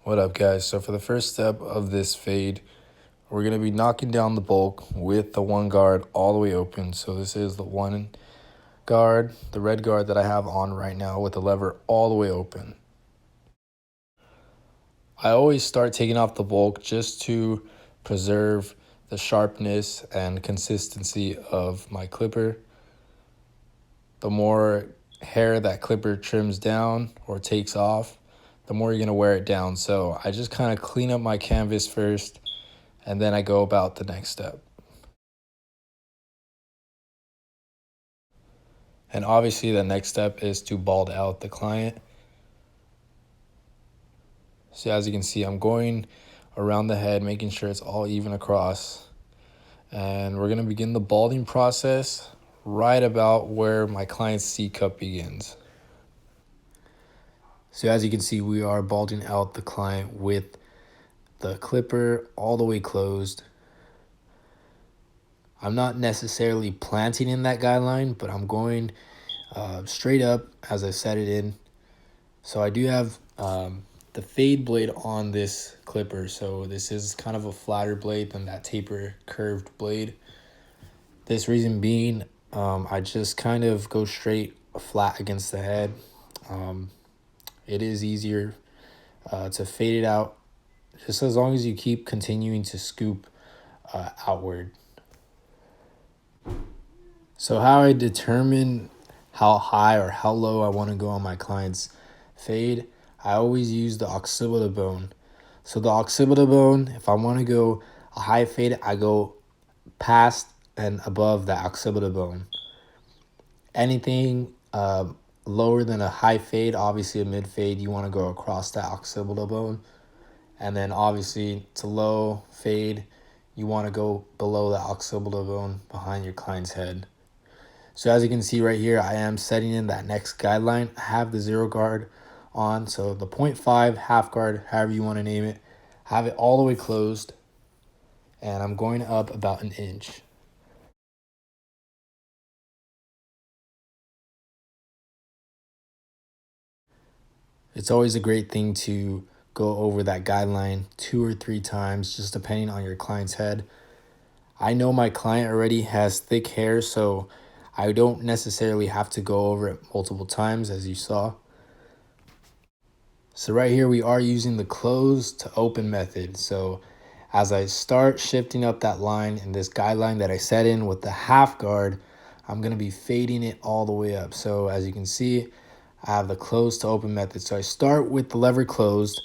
What up, guys? So for the first step of this fade, we're going to be knocking down the bulk with the one guard all the way open. So this is the one guard, the red guard that I have on right now with the lever all the way open. I always start taking off the bulk just to preserve the sharpness and consistency of my clipper. The more hair that clipper trims down or takes off, the more you're going to wear it down. So I just kind of clean up my canvas first, and then I go about the next step. And obviously the next step is to bald out the client. So as you can see, I'm going around the head, making sure it's all even across. And we're going to begin the balding process right about where my client's C cup begins. So as you can see, we are balding out the client with the clipper all the way closed. I'm not necessarily planting in that guideline, but I'm going straight up as I set it in. So I do have the fade blade on this clipper. So this is kind of a flatter blade than that taper curved blade. This reason being, I just kind of go straight flat against the head. It is easier to fade it out just as long as you keep continuing to scoop outward. So how I determine how high or how low I want to go on my client's fade, I always use the occipital bone. So the occipital bone, if I want to go a high fade, I go past and above the occipital bone. Anything lower than a high fade, obviously a mid fade, you want to go across that occipital bone. And then obviously to low fade, you want to go below the occipital bone behind your client's head. So as you can see right here, I am setting in that next guideline. I have the 0 guard on, so the 0.5 half guard, however you want to name it, have it all the way closed, and I'm going up about an inch. It's always a great thing to go over that guideline 2 or 3 times, just depending on your client's head. I know my client already has thick hair, so I don't necessarily have to go over it multiple times, as you saw. So right here, we are using the close to open method. So as I start shifting up that line in this guideline that I set in with the half guard, I'm going to be fading it all the way up. So as you can see, I have the close to open method. So I start with the lever closed.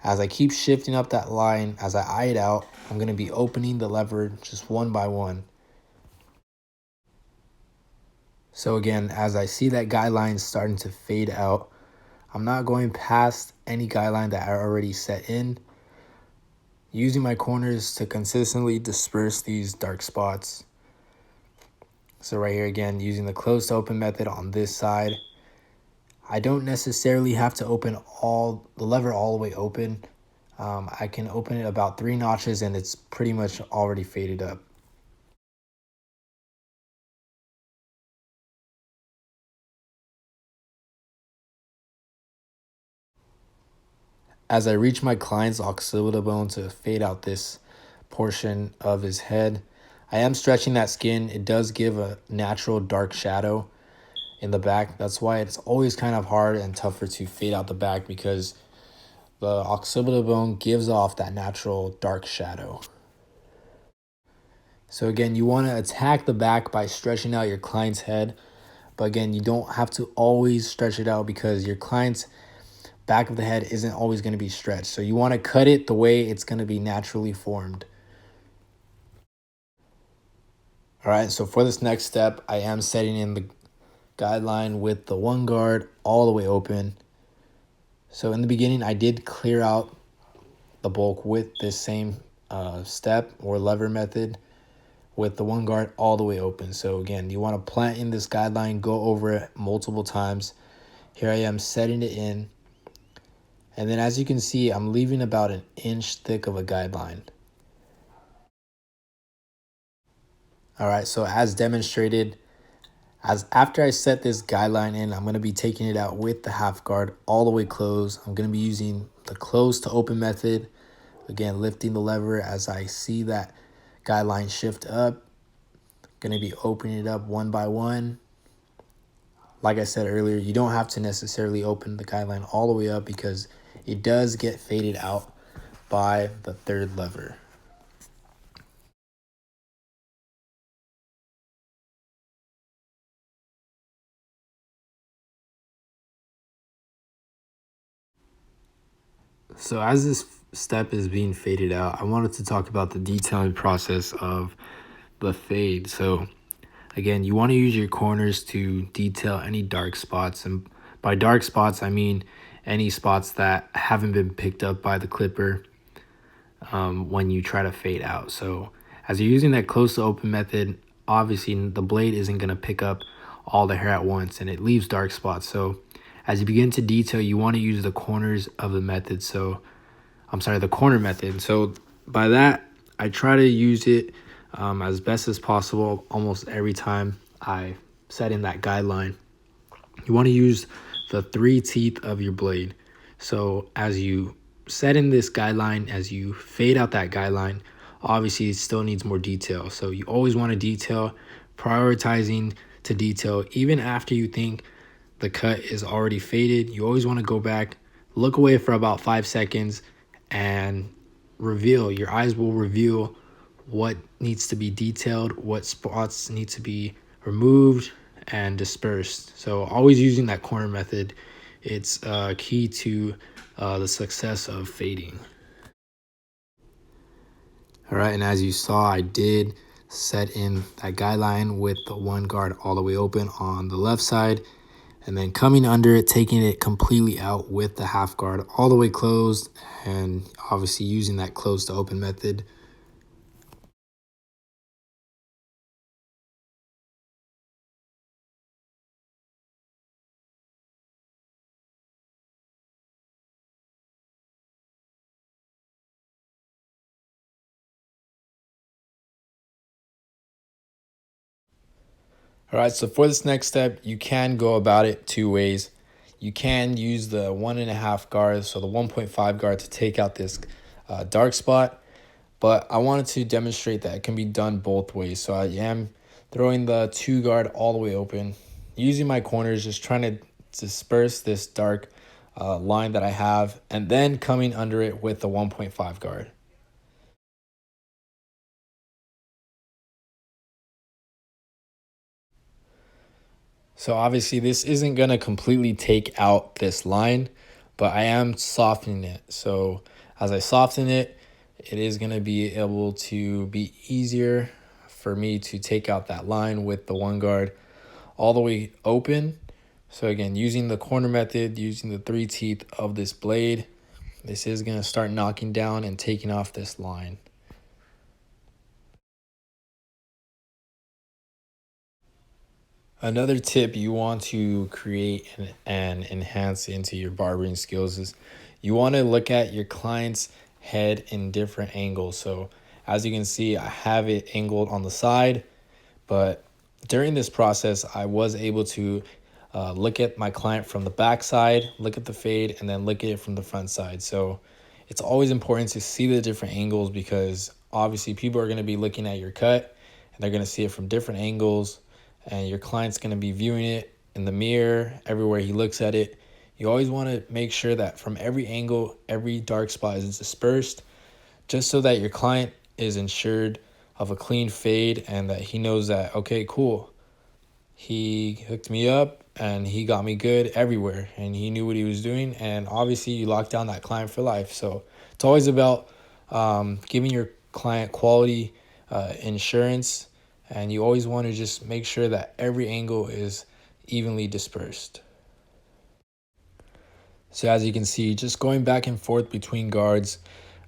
As I keep shifting up that line, as I eye it out, I'm going to be opening the lever just one by one. So again, as I see that guideline starting to fade out, I'm not going past any guideline that I already set in, using my corners to consistently disperse these dark spots. So right here again, using the close to open method on this side. I don't necessarily have to open the lever all the way open. I can open it about 3 notches and it's pretty much already faded up. As I reach my client's occipital bone to fade out this portion of his head, I am stretching that skin. It does give a natural dark shadow in the back. That's why it's always kind of hard and tougher to fade out the back, because the occipital bone gives off that natural dark shadow. So again, you want to attack the back by stretching out your client's head. But again, you don't have to always stretch it out because your client's back of the head isn't always going to be stretched. So you want to cut it the way it's going to be naturally formed. All right, so for this next step, I am setting in the guideline with the one guard all the way open. So in the beginning, I did clear out the bulk with this same step or lever method with the one guard all the way open. So again, you want to plant in this guideline, go over it multiple times. Here I am setting it in. And then as you can see, I'm leaving about an inch thick of a guideline. All right, so as demonstrated, after I set this guideline in, I'm going to be taking it out with the half guard all the way closed. I'm going to be using the close to open method. Again, lifting the lever as I see that guideline shift up. Going to be opening it up one by one. Like I said earlier, you don't have to necessarily open the guideline all the way up because it does get faded out by the third lever. So as this step is being faded out, I wanted to talk about the detailing process of the fade. So again, you want to use your corners to detail any dark spots. And by dark spots, I mean any spots that haven't been picked up by the clipper when you try to fade out. So as you're using that close to open method, obviously the blade isn't going to pick up all the hair at once and it leaves dark spots. So as you begin to detail, you want to use the corners of the method. So the corner method. So by that, I try to use it as best as possible almost every time I set in that guideline. You want to use the 3 teeth of your blade. So as you set in this guideline, as you fade out that guideline, obviously it still needs more detail. So you always want to detail, prioritizing to detail even after you think the cut is already faded. You always want to go back, look away for about 5 seconds, and your eyes will reveal what needs to be detailed, what spots need to be removed and dispersed. So always using that corner method, it's key to the success of fading. All right, and as you saw, I did set in that guideline with the one guard all the way open on the left side, and then coming under it, taking it completely out with the half guard all the way closed, and obviously using that close to open method. All right, so for this next step, you can go about it 2 ways. You can use the 1.5 guard, so the 1.5 guard to take out this dark spot, but I wanted to demonstrate that it can be done both ways. So I am throwing the 2 guard all the way open, using my corners, just trying to disperse this dark line that I have, and then coming under it with the 1.5 guard. So obviously this isn't going to completely take out this line, but I am softening it. So as I soften it, it is going to be able to be easier for me to take out that line with the one guard all the way open. So again, using the corner method, using the 3 teeth of this blade, this is going to start knocking down and taking off this line. Another tip you want to create and enhance into your barbering skills is you want to look at your client's head in different angles. So as you can see, I have it angled on the side, but during this process, I was able to look at my client from the back side, look at the fade, and then look at it from the front side. So it's always important to see the different angles because obviously people are going to be looking at your cut and they're going to see it from different angles, and your client's going to be viewing it in the mirror, everywhere he looks at it. You always want to make sure that from every angle, every dark spot is dispersed, just so that your client is ensured of a clean fade and that he knows that, okay, cool, he hooked me up and he got me good everywhere and he knew what he was doing. And obviously you lock down that client for life. So it's always about giving your client quality insurance, and you always want to just make sure that every angle is evenly dispersed. So as you can see, just going back and forth between guards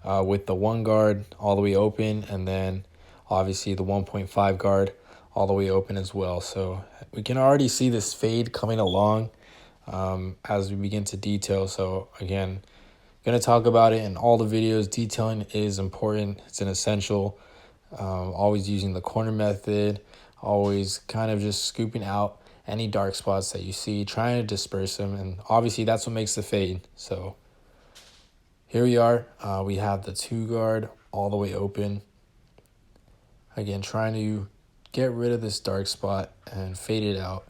with the one guard all the way open, and then obviously the 1.5 guard all the way open as well. So we can already see this fade coming along as we begin to detail. So again, going to talk about it in all the videos. Detailing is important. It's an essential. Always using the corner method, always kind of just scooping out any dark spots that you see, trying to disperse them, and obviously that's what makes the fade. So Here we are. We have the 2 guard all the way open. Again, trying to get rid of this dark spot and fade it out.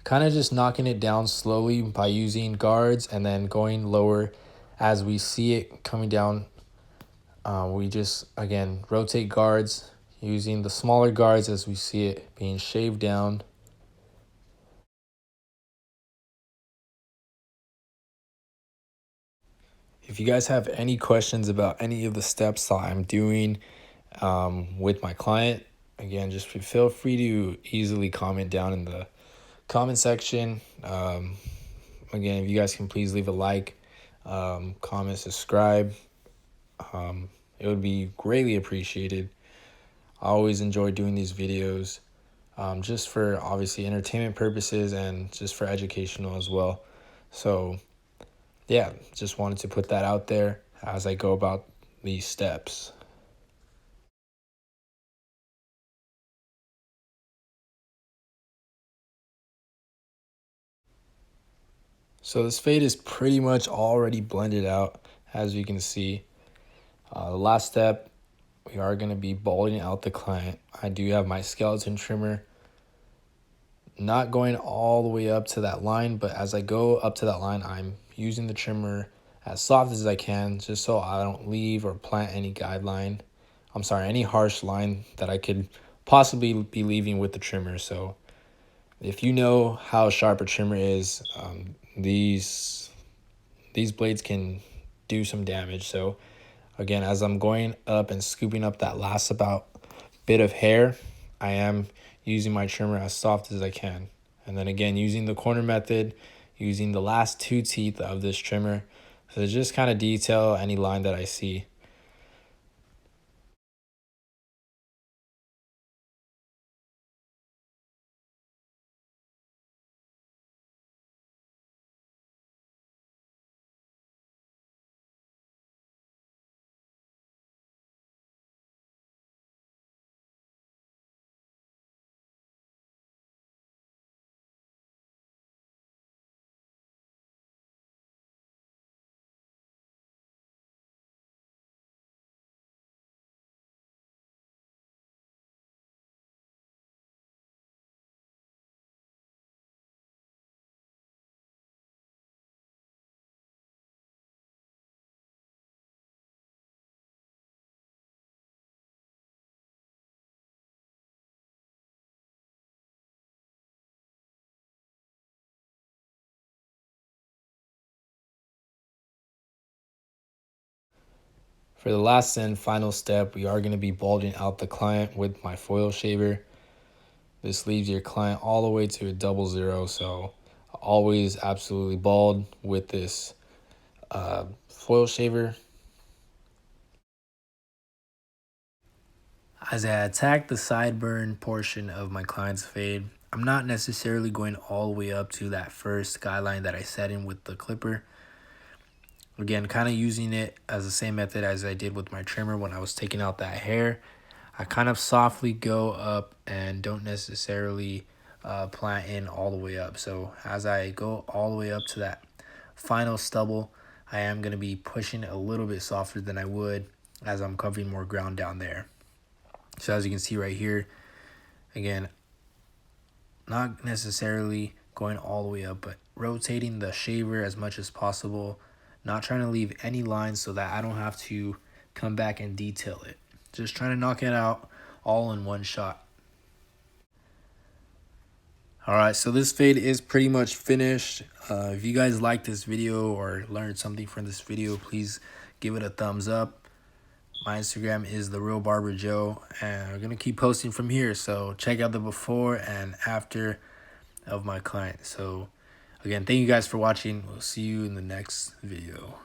Kind of just knocking it down slowly by using guards and then going lower as we see it coming down. We just, again, rotate guards using the smaller guards as we see it being shaved down. If you guys have any questions about any of the steps that I'm doing with my client, again, just feel free to easily comment down in the comment section. Again, if you guys can please leave a like, comment, subscribe. It would be greatly appreciated. I always enjoy doing these videos just for obviously entertainment purposes and just for educational as well. So yeah, just wanted to put that out there as I go about these steps. So this fade is pretty much already blended out, as you can see. The last step, we are going to be balding out the client. I do have my skeleton trimmer, not going all the way up to that line, but as I go up to that line, I'm using the trimmer as soft as I can, just so I don't leave or plant any guideline. I'm sorry, any harsh line that I could possibly be leaving with the trimmer. So if you know how sharp a trimmer is, these blades can do some damage. So again, as I'm going up and scooping up that last about bit of hair, I am using my trimmer as soft as I can. And then again, using the corner method, using the last 2 teeth of this trimmer to just kind of detail any line that I see. For the last and final step, we are going to be balding out the client with my foil shaver. This leaves your client all the way to a 00, so always absolutely bald with this foil shaver. As I attack the sideburn portion of my client's fade, I'm not necessarily going all the way up to that first guideline that I set in with the clipper. Again, kind of using it as the same method as I did with my trimmer when I was taking out that hair. I kind of softly go up and don't necessarily plant in all the way up. So as I go all the way up to that final stubble, I am going to be pushing it a little bit softer than I would as I'm covering more ground down there. So as you can see right here, again, not necessarily going all the way up, but rotating the shaver as much as possible, not trying to leave any lines so that I don't have to come back and detail it. Just trying to knock it out all in one shot. All right, so this fade is pretty much finished. If you guys liked this video or learned something from this video, please give it a thumbs up. My Instagram is TheRealBarberJoe, and I'm gonna keep posting from here. So check out the before and after of my client. So again, thank you guys for watching. We'll see you in the next video.